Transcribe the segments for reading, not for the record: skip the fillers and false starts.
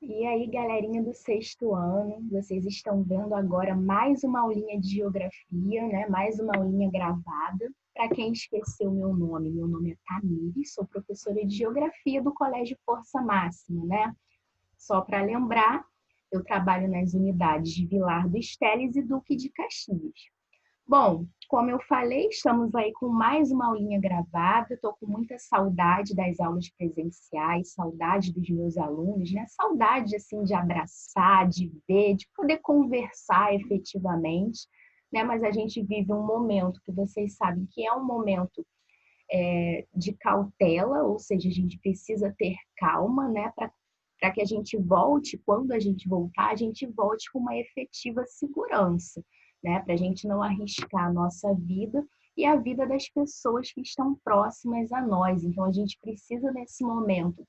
E aí, galerinha do sexto ano, vocês estão vendo agora mais uma aulinha de geografia, né? Mais uma aulinha gravada. Para quem esqueceu meu nome é Tamires, sou professora de geografia do Colégio Força Máxima, né? Só para lembrar, eu trabalho nas unidades de Vilar dos Teles e Duque de Caxias. Bom, como eu falei, estamos aí com mais uma aulinha gravada. Estou com muita saudade das aulas presenciais, saudade dos meus alunos, né? Saudade, assim, de abraçar, de ver, de poder conversar efetivamente, né? Mas a gente vive um momento que vocês sabem que é um momento de cautela, ou seja, a gente precisa ter calma, né? Para que a gente volte, quando a gente voltar, a gente volte com uma efetiva segurança, né? Para a gente não arriscar a nossa vida e a vida das pessoas que estão próximas a nós. Então, a gente precisa, nesse momento,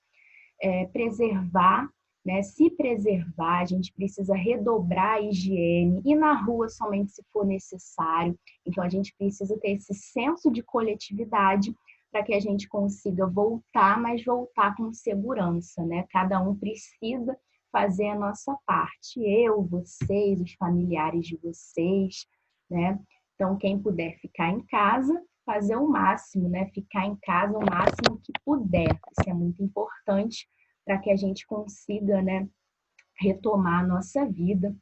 preservar, né? Se preservar, a gente precisa redobrar a higiene, ir na rua somente se for necessário. Então, a gente precisa ter esse senso de coletividade para que a gente consiga voltar, mas voltar com segurança, né? Cada um precisa fazer a nossa parte. Eu, vocês, os familiares de vocês, né? Então, quem puder ficar em casa, fazer o máximo, né? Ficar em casa o máximo que puder. Isso é muito importante para que a gente consiga, né, retomar a nossa vida,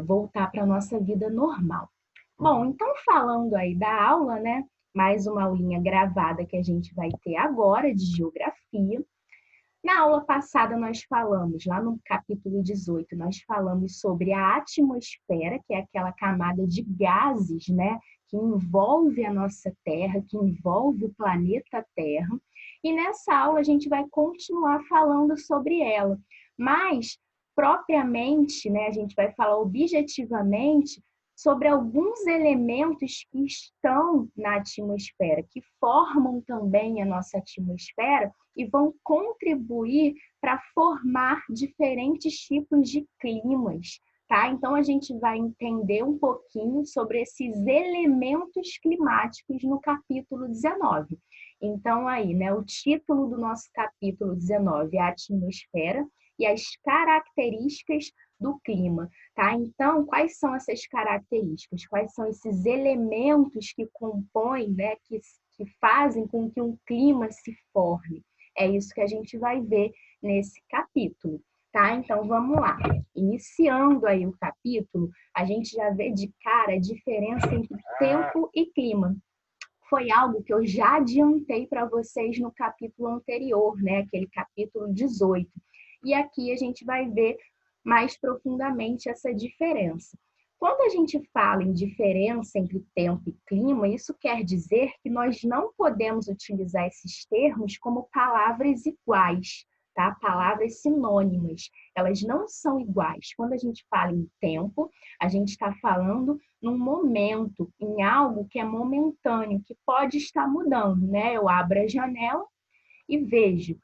voltar para a nossa vida normal. Bom, então falando aí da aula, né, mais uma aulinha gravada que a gente vai ter agora de geografia. Na aula passada nós falamos, lá no capítulo 18, nós falamos sobre a atmosfera, que é aquela camada de gases, né, que envolve a nossa Terra, que envolve o planeta Terra. E nessa aula a gente vai continuar falando sobre ela, mas propriamente, né, a gente vai falar objetivamente sobre alguns elementos que estão na atmosfera, que formam também a nossa atmosfera e vão contribuir para formar diferentes tipos de climas, tá? Então a gente vai entender um pouquinho sobre esses elementos climáticos no capítulo 19. Então aí, né, o título do nosso capítulo 19 é a atmosfera e as características do clima, tá? Então, quais são essas características? Quais são esses elementos que compõem, né, que fazem com que um clima se forme? É isso que a gente vai ver nesse capítulo, tá? Então, vamos lá. Iniciando aí o capítulo, a gente já vê de cara a diferença entre tempo e clima. Foi algo que eu já adiantei para vocês no capítulo anterior, né? Aquele capítulo 18. E aqui a gente vai ver mais profundamente essa diferença. Quando a gente fala em diferença entre tempo e clima, isso quer dizer que nós não podemos utilizar esses termos como palavras iguais, tá? Palavras sinônimas. Elas não são iguais. Quando a gente fala em tempo, a gente está falando num momento, em algo que é momentâneo, que pode estar mudando, né? Eu abro a janela e vejo,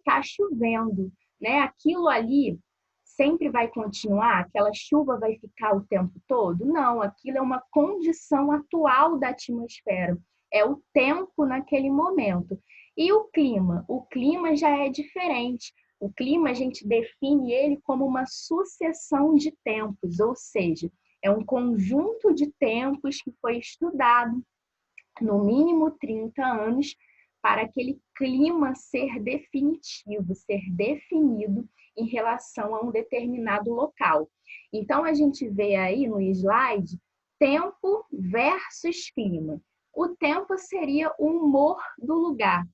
tá chovendo, né? Aquilo ali sempre vai continuar? Aquela chuva vai ficar o tempo todo? Não, aquilo é uma condição atual da atmosfera. É o tempo naquele momento. E o clima? O clima já é diferente. O clima a gente define ele como uma sucessão de tempos, ou seja, é um conjunto de tempos que foi estudado no mínimo 30 anos para aquele clima ser definitivo, ser definido em relação a um determinado local. Então, a gente vê aí no slide tempo versus clima. O tempo seria o humor do lugar.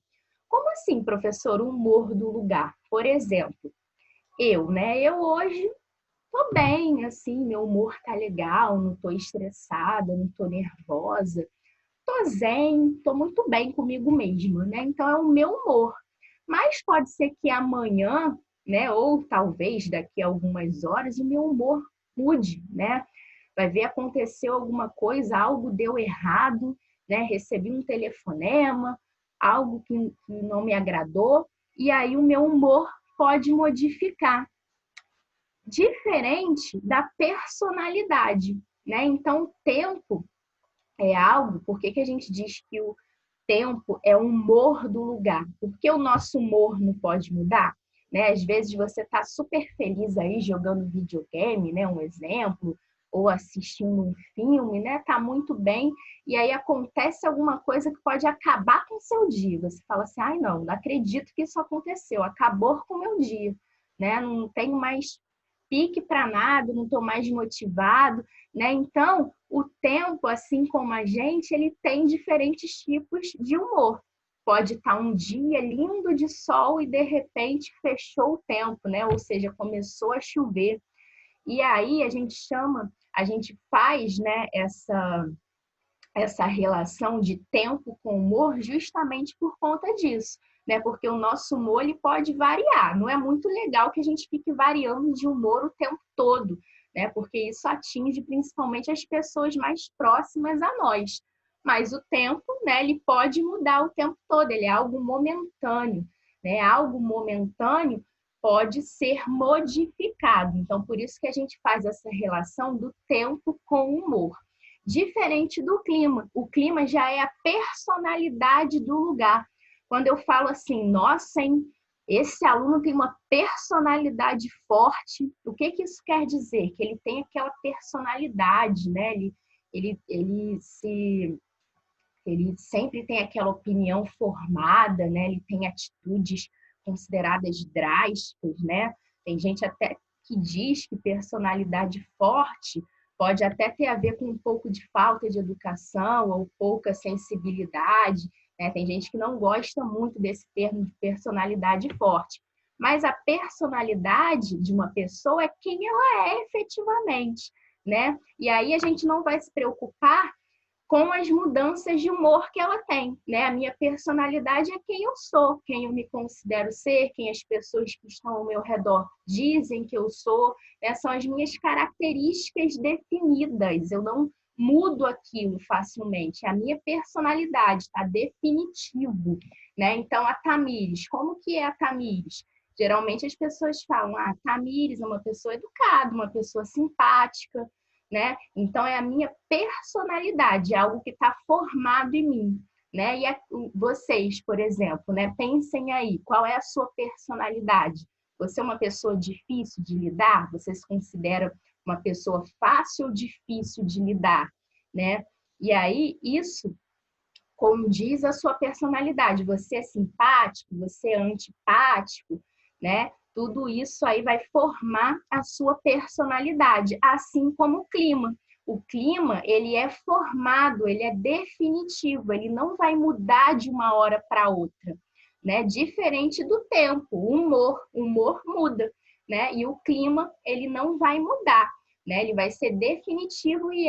Como assim, professor, o humor do lugar? Por exemplo, eu hoje tô bem, assim, meu humor tá legal, não tô estressada, não tô nervosa, tô zen, tô muito bem comigo mesma, né? Então é o meu humor. Mas pode ser que amanhã, né, ou talvez daqui a algumas horas, o meu humor mude, né? Vai ver aconteceu alguma coisa, algo deu errado, né? Recebi um telefonema, algo que não me agradou, e aí o meu humor pode modificar, diferente da personalidade, né? Então, tempo é algo, por que a gente diz que o tempo é o humor do lugar? Porque o nosso humor não pode mudar, né? Às vezes você está super feliz aí jogando videogame, né? Um exemplo, ou assistindo um filme, né? Tá muito bem, e aí acontece alguma coisa que pode acabar com o seu dia. Você fala assim, ai não acredito que isso aconteceu, acabou com o meu dia, né? Não tenho mais pique para nada, não estou mais motivado, né? Então, o tempo, assim como a gente, ele tem diferentes tipos de humor. Pode estar um dia lindo de sol e de repente fechou o tempo, né? Ou seja, começou a chover. E aí a gente faz, né, essa relação de tempo com humor justamente por conta disso, né? Porque o nosso humor ele pode variar. Não é muito legal que a gente fique variando de humor o tempo todo, né? Porque isso atinge principalmente as pessoas mais próximas a nós. Mas o tempo, né, ele pode mudar o tempo todo, ele é algo momentâneo, né? Algo momentâneo pode ser modificado. Então, por isso que a gente faz essa relação do tempo com o humor. Diferente do clima. O clima já é a personalidade do lugar. Quando eu falo assim, nossa, hein, esse aluno tem uma personalidade forte, o que que isso quer dizer? Que ele tem aquela personalidade, né? Ele, ele, se, ele sempre tem aquela opinião formada, né? Ele tem atitudes consideradas drásticas, né? Tem gente até que diz que personalidade forte pode até ter a ver com um pouco de falta de educação ou pouca sensibilidade, né? Tem gente que não gosta muito desse termo de personalidade forte. Mas a personalidade de uma pessoa é quem ela é efetivamente, né? E aí a gente não vai se preocupar com as mudanças de humor que ela tem, né? A minha personalidade é quem eu sou, quem eu me considero ser, quem as pessoas que estão ao meu redor dizem que eu sou, né? São as minhas características definidas, eu não mudo aquilo facilmente, a minha personalidade está definitivo, né? Então, a Tamires, como que é a Tamires? Geralmente as pessoas falam, a Tamires é uma pessoa educada, uma pessoa simpática, né? Então, é a minha personalidade, é algo que está formado em mim, né? E vocês, por exemplo, né? Pensem aí, qual é a sua personalidade? Você é uma pessoa difícil de lidar? Você se considera uma pessoa fácil ou difícil de lidar, né? E aí, isso condiz a sua personalidade. Você é simpático, você é antipático, né? Tudo isso aí vai formar a sua personalidade, assim como o clima. O clima, ele é formado, ele é definitivo, ele não vai mudar de uma hora para outra, né? Diferente do tempo, o humor muda, né? E o clima, ele não vai mudar, né? Ele vai ser definitivo e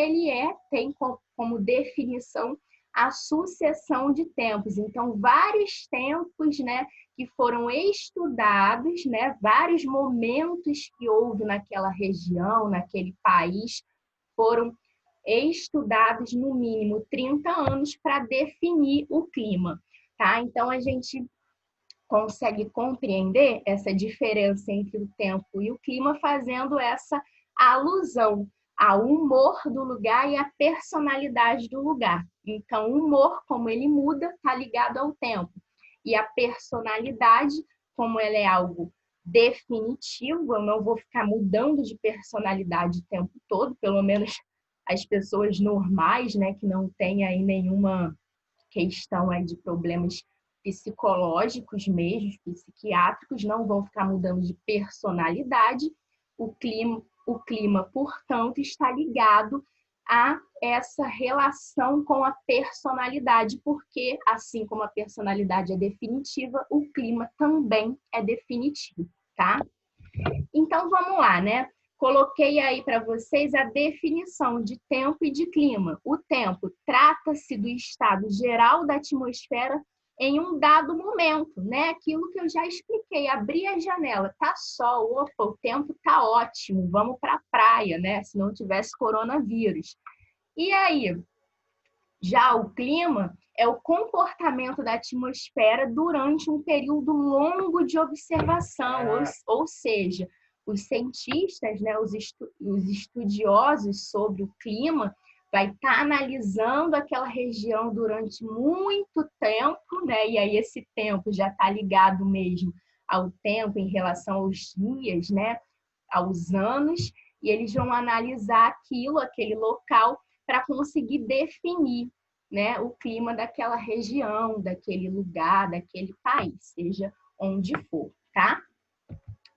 tem como definição a sucessão de tempos. Então, vários tempos, né, que foram estudados, né, vários momentos que houve naquela região, naquele país, foram estudados no mínimo 30 anos para definir o clima, tá? Então, a gente consegue compreender essa diferença entre o tempo e o clima fazendo essa alusão ao humor do lugar e à personalidade do lugar. Então, o humor, como ele muda, está ligado ao tempo. E a personalidade, como ela é algo definitivo, eu não vou ficar mudando de personalidade o tempo todo, pelo menos as pessoas normais, né, que não têm aí nenhuma questão aí de problemas psicológicos mesmo, psiquiátricos, não vão ficar mudando de personalidade. O clima, portanto, está ligado a essa relação com a personalidade, porque, assim como a personalidade é definitiva, o clima também é definitivo, tá? Então, vamos lá, né? Coloquei aí para vocês a definição de tempo e de clima. O tempo trata-se do estado geral da atmosfera em um dado momento, né? Aquilo que eu já expliquei, abrir a janela, tá sol, opa, o tempo tá ótimo, vamos para a praia, né? Se não tivesse coronavírus. E aí, já o clima é o comportamento da atmosfera durante um período longo de observação, ou seja, os cientistas, né, os estudiosos sobre o clima, vai estar analisando aquela região durante muito tempo, né? E aí esse tempo já está ligado mesmo ao tempo, em relação aos dias, né, aos anos, e eles vão analisar aquilo, aquele local, para conseguir definir, né, o clima daquela região, daquele lugar, daquele país, seja onde for, tá?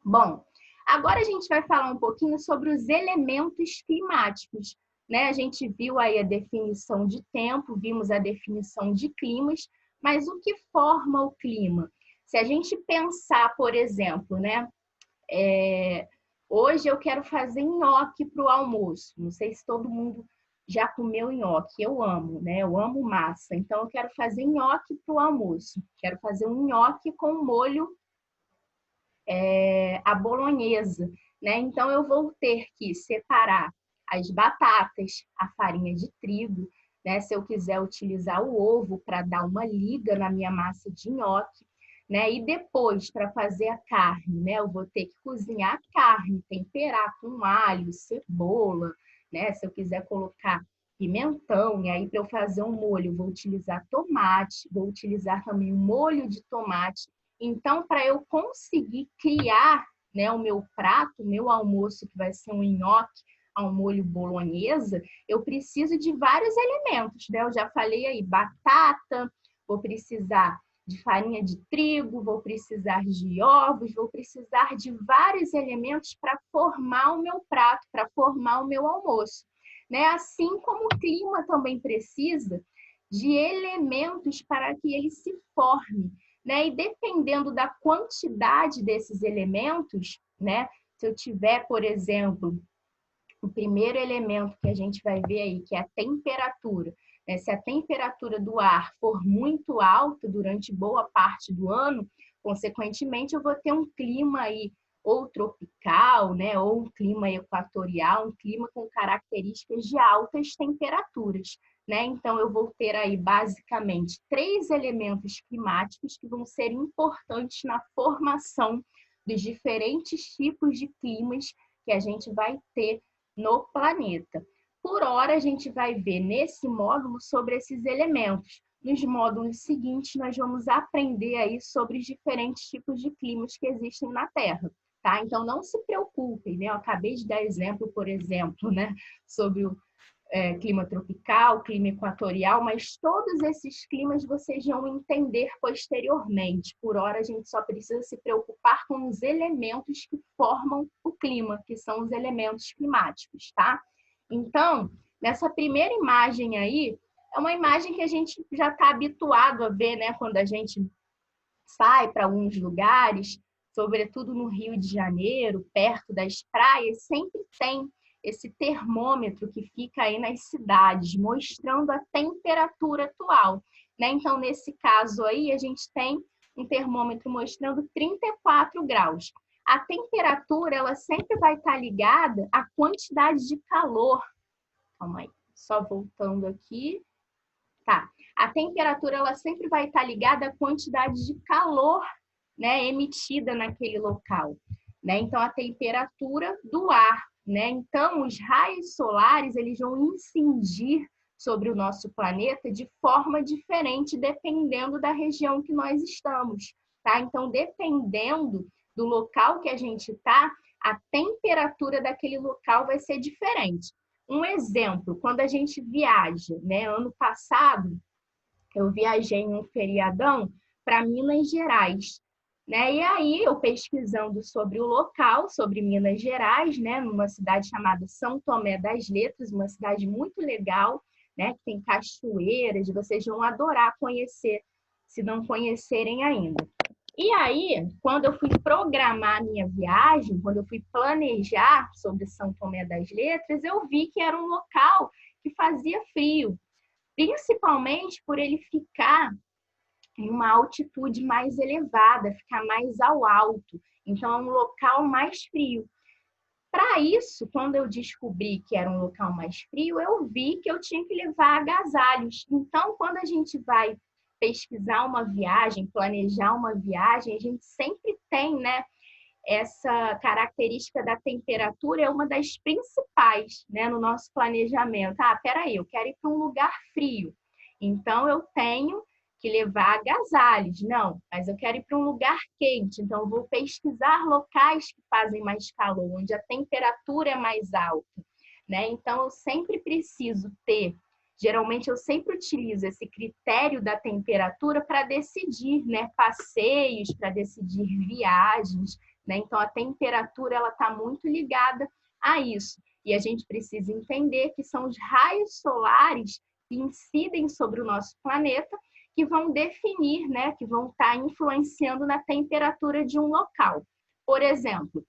Bom, agora a gente vai falar um pouquinho sobre os elementos climáticos, né? A gente viu aí a definição de tempo, vimos a definição de climas, mas o que forma o clima? Se a gente pensar, por exemplo, né? Hoje eu quero fazer nhoque para o almoço. Não sei se todo mundo já comeu nhoque. Eu amo, né? Eu amo massa. Então eu quero fazer nhoque para o almoço. Quero fazer um nhoque com molho à bolonhesa, né? Então eu vou ter que separar as batatas, a farinha de trigo, né? Se eu quiser utilizar o ovo para dar uma liga na minha massa de nhoque, né? E depois, para fazer a carne, né? Eu vou ter que cozinhar a carne, temperar com alho, cebola, né? Se eu quiser colocar pimentão, e aí para eu fazer um molho, vou utilizar tomate, vou utilizar também um molho de tomate. Então, para eu conseguir criar, né, o meu prato, o meu almoço, que vai ser um nhoque ao molho bolonhesa, eu preciso de vários elementos, né? Eu já falei aí, batata, vou precisar de farinha de trigo, vou precisar de ovos, vou precisar de vários elementos para formar o meu prato, para formar o meu almoço, né? Assim como o clima também precisa de elementos para que ele se forme, né? E dependendo da quantidade desses elementos, né? Se eu tiver, por exemplo, o primeiro elemento que a gente vai ver aí, que é a temperatura, né? Se a temperatura do ar for muito alta durante boa parte do ano, consequentemente eu vou ter um clima aí ou tropical, né? Ou um clima equatorial, um clima com características de altas temperaturas, né? Então eu vou ter aí basicamente 3 elementos climáticos que vão ser importantes na formação dos diferentes tipos de climas que a gente vai ter no planeta. Por hora, a gente vai ver nesse módulo sobre esses elementos. Nos módulos seguintes, nós vamos aprender aí sobre os diferentes tipos de climas que existem na Terra, tá? Então, não se preocupem, né? Eu acabei de dar exemplo, por exemplo, né? Sobre o clima tropical, clima equatorial, mas todos esses climas vocês vão entender posteriormente. Por hora, a gente só precisa se preocupar com os elementos que formam o clima, que são os elementos climáticos, tá? Então, nessa primeira imagem aí, é uma imagem que a gente já está habituado a ver, né? Quando a gente sai para alguns lugares, sobretudo no Rio de Janeiro, perto das praias, sempre tem esse termômetro que fica aí nas cidades, mostrando a temperatura atual, né? Então, nesse caso aí, a gente tem um termômetro mostrando 34 graus. A temperatura, ela sempre vai estar ligada à quantidade de calor. Calma aí, só voltando aqui. Tá. A temperatura, ela sempre vai estar ligada à quantidade de calor, né, emitida naquele local, né? Então, a temperatura do ar, né? Então, os raios solares, eles vão incidir sobre o nosso planeta de forma diferente, dependendo da região que nós estamos, tá? Então, dependendo do local que a gente está, a temperatura daquele local vai ser diferente. Um exemplo, quando a gente viaja, né? Ano passado, eu viajei em um feriadão para Minas Gerais, né? E aí, eu pesquisando sobre o local, sobre Minas Gerais, né? Numa cidade chamada São Tomé das Letras, uma cidade muito legal, né? Que tem cachoeiras, vocês vão adorar conhecer, se não conhecerem ainda. E aí, quando eu fui programar a minha viagem, quando eu fui planejar sobre São Tomé das Letras, eu vi que era um local que fazia frio, principalmente por ele ficar em uma altitude mais elevada, ficar mais ao alto. Então, é um local mais frio. Para isso, quando eu descobri que era um local mais frio, eu vi que eu tinha que levar agasalhos. Então, quando a gente vai pesquisar uma viagem, planejar uma viagem, a gente sempre tem, né, essa característica da temperatura é uma das principais, né, no nosso planejamento. Ah, peraí, eu quero ir para um lugar frio. Então, eu tenho que levar agasalhos. Não, mas eu quero ir para um lugar quente, então eu vou pesquisar locais que fazem mais calor, onde a temperatura é mais alta, né? Então eu sempre preciso ter, geralmente eu sempre utilizo esse critério da temperatura para decidir, né, passeios, para decidir viagens, né? Então a temperatura ela está muito ligada a isso. E a gente precisa entender que são os raios solares que incidem sobre o nosso planeta que vão definir, né, que vão estar influenciando na temperatura de um local. Por exemplo,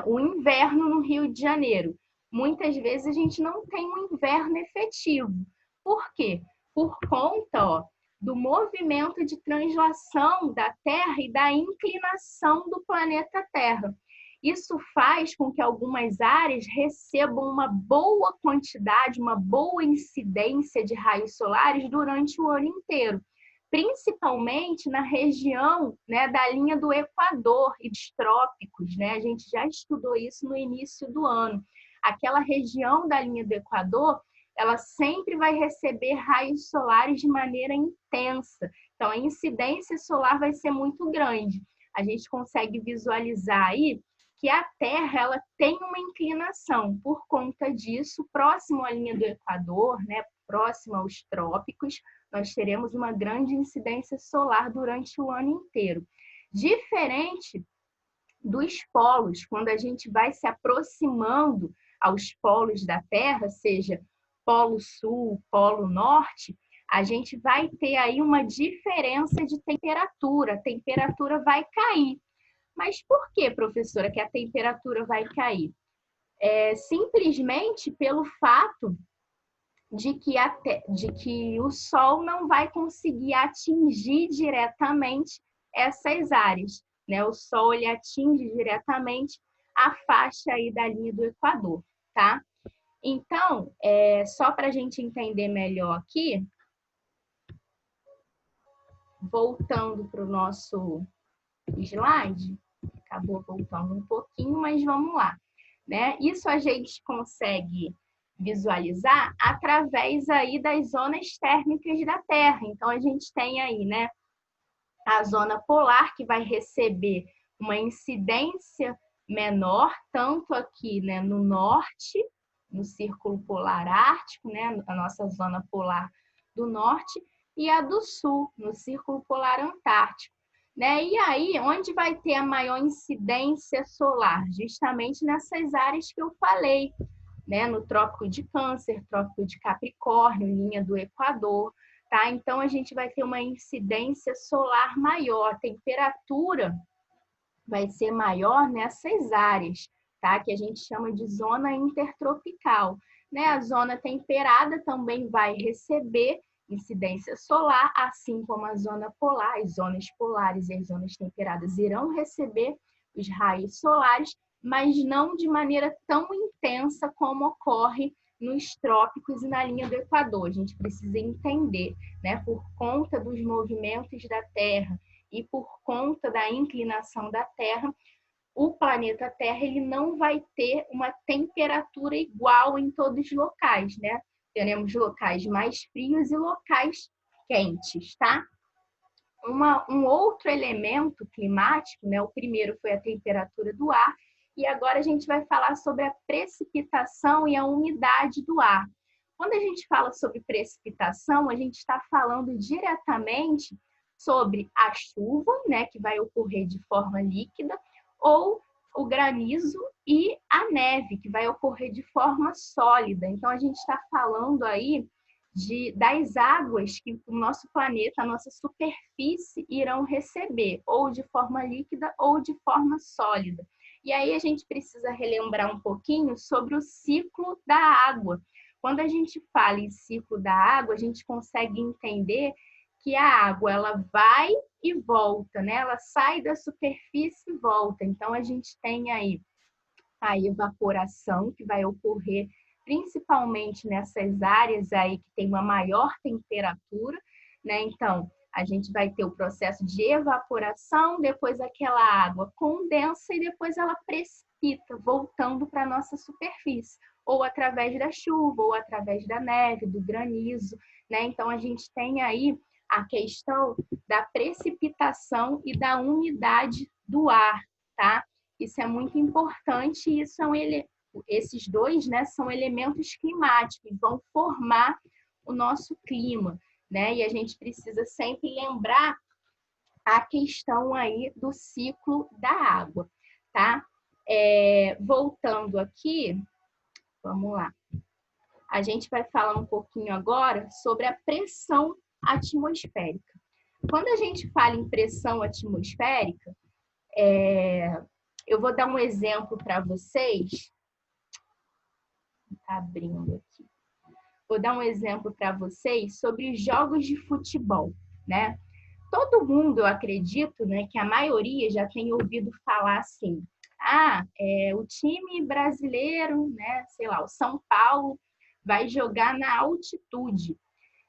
o inverno no Rio de Janeiro. Muitas vezes a gente não tem um inverno efetivo. Por quê? Por conta, do movimento de translação da Terra e da inclinação do planeta Terra. Isso faz com que algumas áreas recebam uma boa quantidade, uma boa incidência de raios solares durante o ano inteiro, principalmente na região, né, da linha do Equador e dos trópicos, né? A gente já estudou isso no início do ano. Aquela região da linha do Equador, ela sempre vai receber raios solares de maneira intensa. Então, a incidência solar vai ser muito grande. A gente consegue visualizar aí que a Terra ela tem uma inclinação. Por conta disso, próximo à linha do Equador, né, próximo aos trópicos, nós teremos uma grande incidência solar durante o ano inteiro. Diferente dos polos, quando a gente vai se aproximando aos polos da Terra, seja Polo Sul, Polo Norte, a gente vai ter aí uma diferença de temperatura. A temperatura vai cair. Mas por que, professora, que a temperatura vai cair? Simplesmente pelo fato de que o Sol não vai conseguir atingir diretamente essas áreas, né? O Sol ele atinge diretamente a faixa aí da linha do Equador, tá? Então, só para a gente entender melhor aqui, voltando para o nosso slide, acabou voltando um pouquinho, mas vamos lá, né? Isso a gente consegue visualizar através aí das zonas térmicas da Terra. Então, a gente tem aí, né, a zona polar, que vai receber uma incidência menor, tanto aqui, né, no norte, no Círculo Polar Ártico, né, a nossa zona polar do norte, e a do sul, no Círculo Polar Antártico. Né? E aí, onde vai ter a maior incidência solar? Justamente nessas áreas que eu falei, né? No Trópico de Câncer, Trópico de Capricórnio, linha do Equador, tá? Então, a gente vai ter uma incidência solar maior, a temperatura vai ser maior nessas áreas, tá? Que a gente chama de zona intertropical, né? A zona temperada também vai receber incidência solar, assim como a zona polar, as zonas polares e as zonas temperadas irão receber os raios solares, mas não de maneira tão intensa como ocorre nos trópicos e na linha do Equador. A gente precisa entender, né, por conta dos movimentos da Terra e por conta da inclinação da Terra, o planeta Terra ele não vai ter uma temperatura igual em todos os locais, né? Teremos locais mais frios e locais quentes, tá? Um outro elemento climático, né? O primeiro foi a temperatura do ar, e agora a gente vai falar sobre a precipitação e a umidade do ar. Quando a gente fala sobre precipitação, a gente está falando diretamente sobre a chuva, né, que vai ocorrer de forma líquida, ou o granizo e a neve, que vai ocorrer de forma sólida. Então, a gente está falando aí das águas que o nosso planeta, a nossa superfície, irão receber, ou de forma líquida ou de forma sólida. E aí a gente precisa relembrar um pouquinho sobre o ciclo da água. Quando a gente fala em ciclo da água, a gente consegue entender que a água ela vai e volta, né? Ela sai da superfície e volta. Então, a gente tem aí a evaporação, que vai ocorrer principalmente nessas áreas aí que tem uma maior temperatura, né? Então, a gente vai ter o processo de evaporação, depois aquela água condensa e depois ela precipita, voltando para a nossa superfície, ou através da chuva, ou através da neve, do granizo, né? Então, a gente tem aí a questão da precipitação e da umidade do ar, tá? Isso é muito importante e esses dois, né, são elementos climáticos, vão formar o nosso clima, né? E a gente precisa sempre lembrar a questão aí do ciclo da água, tá? Voltando aqui, vamos lá. A gente vai falar um pouquinho agora sobre a pressão atmosférica. Quando a gente fala em pressão atmosférica, eu vou dar um exemplo para vocês. Tá abrindo aqui. Vou dar um exemplo para vocês sobre os jogos de futebol, né? Todo mundo, eu acredito, né, que a maioria já tem ouvido falar assim: o time brasileiro, né, sei lá, o São Paulo, vai jogar na altitude,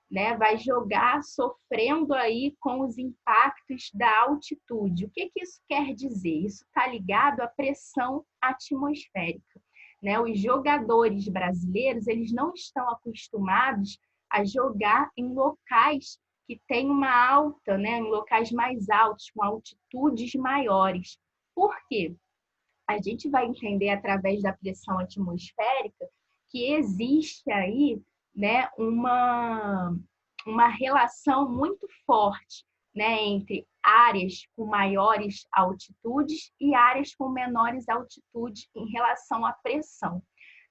né? Vai jogar sofrendo aí com os impactos da altitude. O que isso quer dizer? Isso está ligado à pressão atmosférica, né? Os jogadores brasileiros, eles não estão acostumados a jogar em locais que têm uma alta, né? Em locais mais altos, com altitudes maiores. Por quê? A gente vai entender através da pressão atmosférica que existe aí, né, uma relação muito forte, né, entre áreas com maiores altitudes e áreas com menores altitudes em relação à pressão.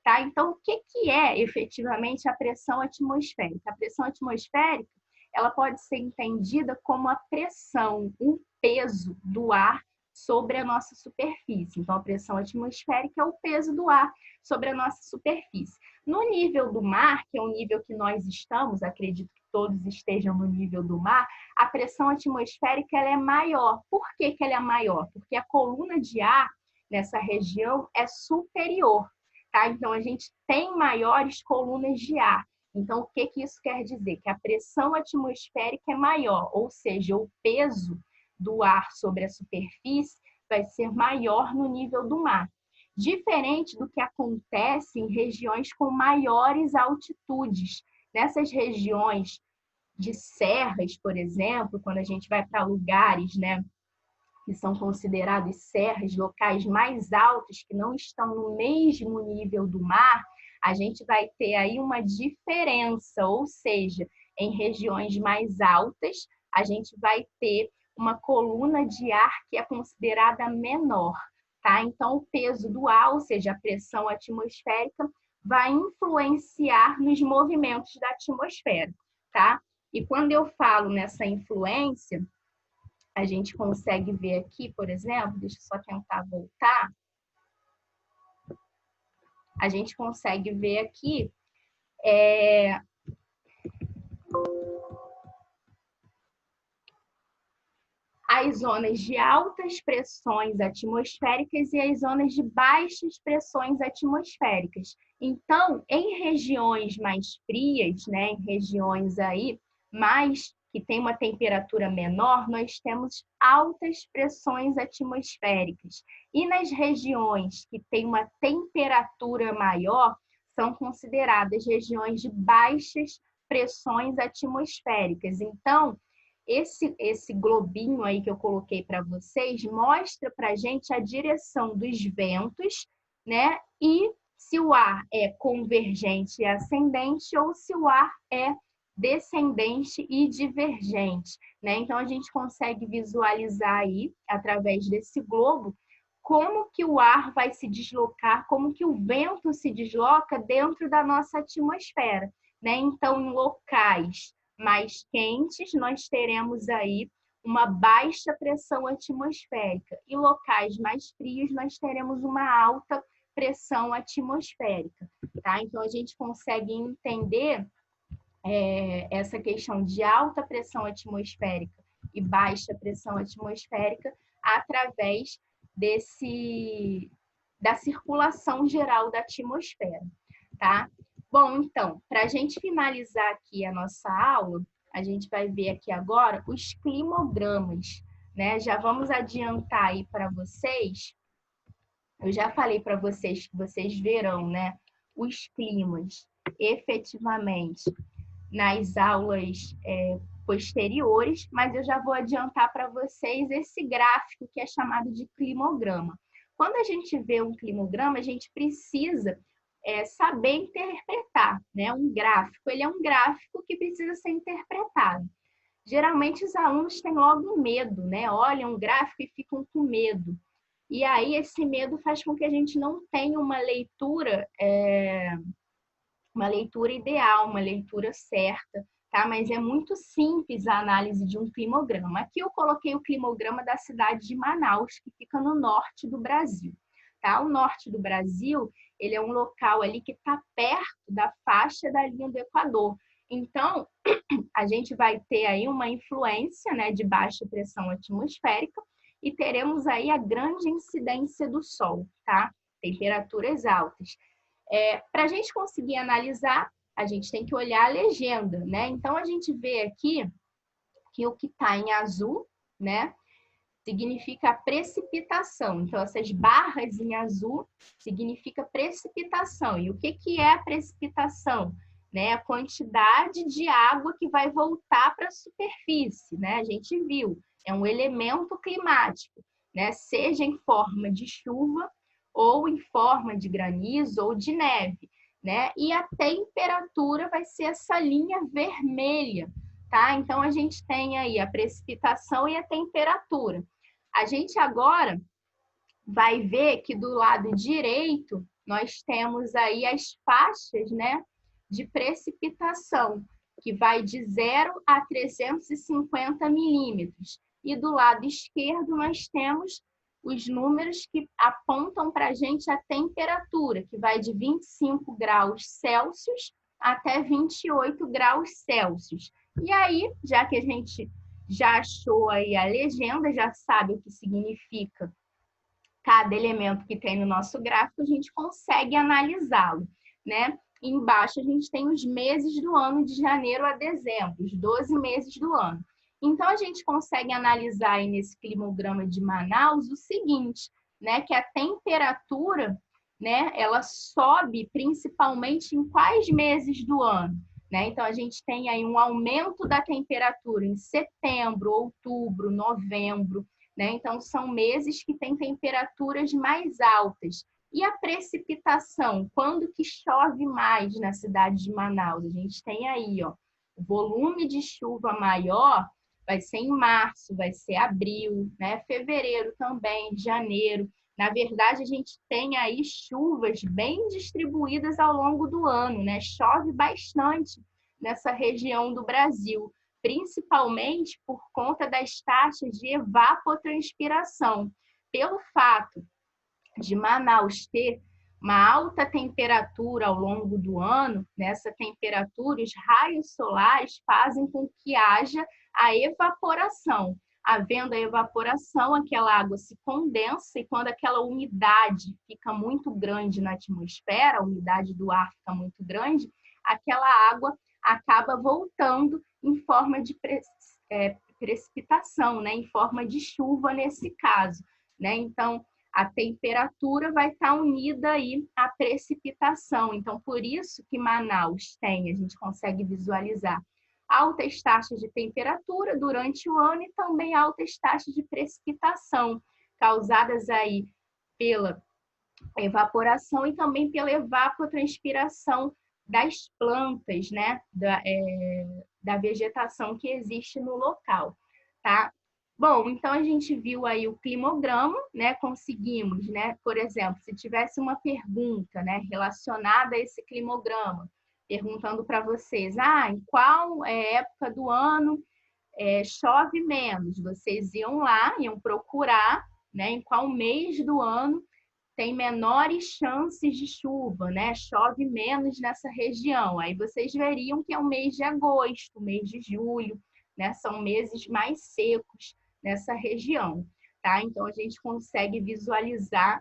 Tá? Então, o que é efetivamente a pressão atmosférica? A pressão atmosférica, ela pode ser entendida como a pressão, o peso do ar sobre a nossa superfície. Então, a pressão atmosférica é o peso do ar sobre a nossa superfície. No nível do mar, que é o nível que nós estamos, acredito que todos estejam no nível do mar, a pressão atmosférica ela é maior. Por que ela é maior? Porque a coluna de ar nessa região é superior. Tá? Então, a gente tem maiores colunas de ar. Então, o que isso quer dizer? Que a pressão atmosférica é maior, ou seja, o peso do ar sobre a superfície vai ser maior no nível do mar. Diferente do que acontece em regiões com maiores altitudes. Nessas regiões de serras, por exemplo, quando a gente vai para lugares, né, que são considerados serras, locais mais altos, que não estão no mesmo nível do mar, a gente vai ter aí uma diferença, ou seja, em regiões mais altas, a gente vai ter uma coluna de ar que é considerada menor, tá? Então, o peso do ar, ou seja, a pressão atmosférica, vai influenciar nos movimentos da atmosfera, tá? E quando eu falo nessa influência, a gente consegue ver aqui, por exemplo, deixa eu só tentar voltar. A gente consegue ver aqui as zonas de altas pressões atmosféricas e as zonas de baixas pressões atmosféricas. Então, em regiões mais frias, né, em regiões aí mais que tem uma temperatura menor, nós temos altas pressões atmosféricas. E nas regiões que têm uma temperatura maior, são consideradas regiões de baixas pressões atmosféricas. Então, esse globinho aí que eu coloquei para vocês mostra para a gente a direção dos ventos, né? E se o ar é convergente e ascendente ou se o ar é descendente e divergente, né? Então, a gente consegue visualizar aí, através desse globo, como que o ar vai se deslocar, como que o vento se desloca dentro da nossa atmosfera, né? Então, em locais mais quentes, nós teremos aí uma baixa pressão atmosférica. E locais mais frios, nós teremos uma alta pressão atmosférica, tá? Então, a gente consegue entender essa questão de alta pressão atmosférica e baixa pressão atmosférica através da circulação geral da atmosfera, tá? Bom, então, para a gente finalizar aqui a nossa aula, a gente vai ver aqui agora os climogramas, né? Já vamos adiantar aí para vocês. Eu já falei para vocês que vocês verão, né, os climas efetivamente nas aulas posteriores, mas eu já vou adiantar para vocês esse gráfico que é chamado de climograma. Quando a gente vê um climograma, a gente precisa saber interpretar, né? Um gráfico, ele é um gráfico que precisa ser interpretado. Geralmente os alunos têm logo medo, né? Olham um gráfico e ficam com medo. E aí esse medo faz com que a gente não tenha uma leitura ideal, uma leitura certa, tá? Mas é muito simples a análise de um climograma. Aqui eu coloquei o climograma da cidade de Manaus, que fica no norte do Brasil, tá? O norte do Brasil, ele é um local ali que está perto da faixa da linha do Equador. Então, a gente vai ter aí uma influência, né, de baixa pressão atmosférica e teremos aí a grande incidência do Sol, tá? Temperaturas altas. Para a gente conseguir analisar, a gente tem que olhar a legenda, né? Então, a gente vê aqui que o que está em azul, né, significa a precipitação. Então, essas barras em azul significa precipitação. E o que é a precipitação? Né? A quantidade de água que vai voltar para a superfície, né? A gente viu, é um elemento climático, né? Seja em forma de chuva, ou em forma de granizo ou de neve, né? E a temperatura vai ser essa linha vermelha, tá? Então, a gente tem aí a precipitação e a temperatura. A gente agora vai ver que do lado direito nós temos aí as faixas, né, de precipitação, que vai de 0 a 350 milímetros. E do lado esquerdo nós temos os números que apontam para a gente a temperatura, que vai de 25 graus Celsius até 28 graus Celsius. E aí, já que a gente já achou aí a legenda, já sabe o que significa cada elemento que tem no nosso gráfico, a gente consegue analisá-lo, né? Embaixo a gente tem os meses do ano, de janeiro a dezembro, os 12 meses do ano. Então, a gente consegue analisar aí nesse climograma de Manaus o seguinte, né? Que a temperatura, né, ela sobe principalmente em quais meses do ano? Né? Então, a gente tem aí um aumento da temperatura em setembro, outubro, novembro, né? Então, são meses que têm temperaturas mais altas. E a precipitação? Quando que chove mais na cidade de Manaus? A gente tem aí, ó, o volume de chuva maior vai ser em março, vai ser abril, né? Fevereiro também, janeiro. Na verdade, a gente tem aí chuvas bem distribuídas ao longo do ano, né? Chove bastante nessa região do Brasil, principalmente por conta das taxas de evapotranspiração. Pelo fato de Manaus ter uma alta temperatura ao longo do ano, nessa temperatura, os raios solares fazem com que haja a evaporação. Havendo a evaporação, aquela água se condensa e quando aquela umidade fica muito grande na atmosfera, a umidade do ar fica muito grande, aquela água acaba voltando em forma de precipitação, né? Em forma de chuva nesse caso, né? Então, a temperatura vai estar unida aí à precipitação. Então, por isso que Manaus tem, a gente consegue visualizar altas taxas de temperatura durante o ano e também altas taxas de precipitação, causadas aí pela evaporação e também pela evapotranspiração das plantas, né? Da vegetação que existe no local, tá? Bom, então a gente viu aí o climograma, né? Conseguimos, né? Por exemplo, se tivesse uma pergunta, né, relacionada a esse climograma, perguntando para vocês, em qual época do ano chove menos? Vocês iam lá, iam procurar, né, em qual mês do ano tem menores chances de chuva, né? Chove menos nessa região. Aí vocês veriam que é o mês de agosto, o mês de julho, né? São meses mais secos nessa região, tá? Então, a gente consegue visualizar,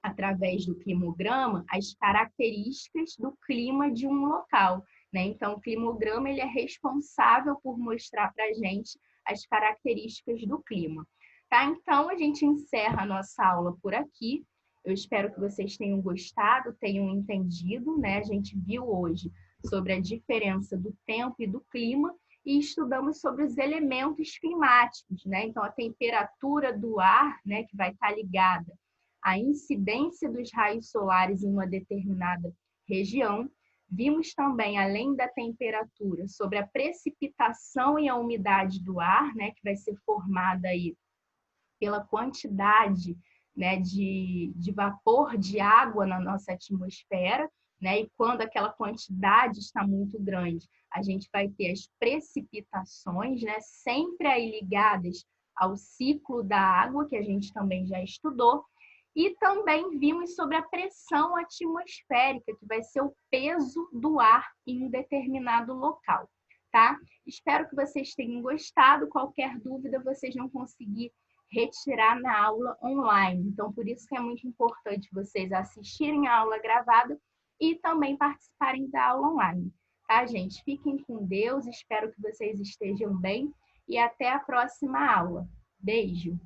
através do climograma, as características do clima de um local, né? Então, o climograma ele é responsável por mostrar para a gente as características do clima, tá? Então, a gente encerra a nossa aula por aqui. Eu espero que vocês tenham gostado, tenham entendido, né? A gente viu hoje sobre a diferença do tempo e do clima e estudamos sobre os elementos climáticos, né? Então, a temperatura do ar, né, que vai estar ligada à incidência dos raios solares em uma determinada região. Vimos também, além da temperatura, sobre a precipitação e a umidade do ar, né, que vai ser formada aí pela quantidade, né, de vapor de água na nossa atmosfera, né, e quando aquela quantidade está muito grande, a gente vai ter as precipitações, né, sempre aí ligadas ao ciclo da água, que a gente também já estudou, e também vimos sobre a pressão atmosférica, que vai ser o peso do ar em um determinado local, tá? Espero que vocês tenham gostado. Qualquer dúvida, vocês não conseguir retirar na aula online. Então, por isso que é muito importante vocês assistirem a aula gravada e também participarem da aula online. Tá, gente? Fiquem com Deus, espero que vocês estejam bem e até a próxima aula. Beijo!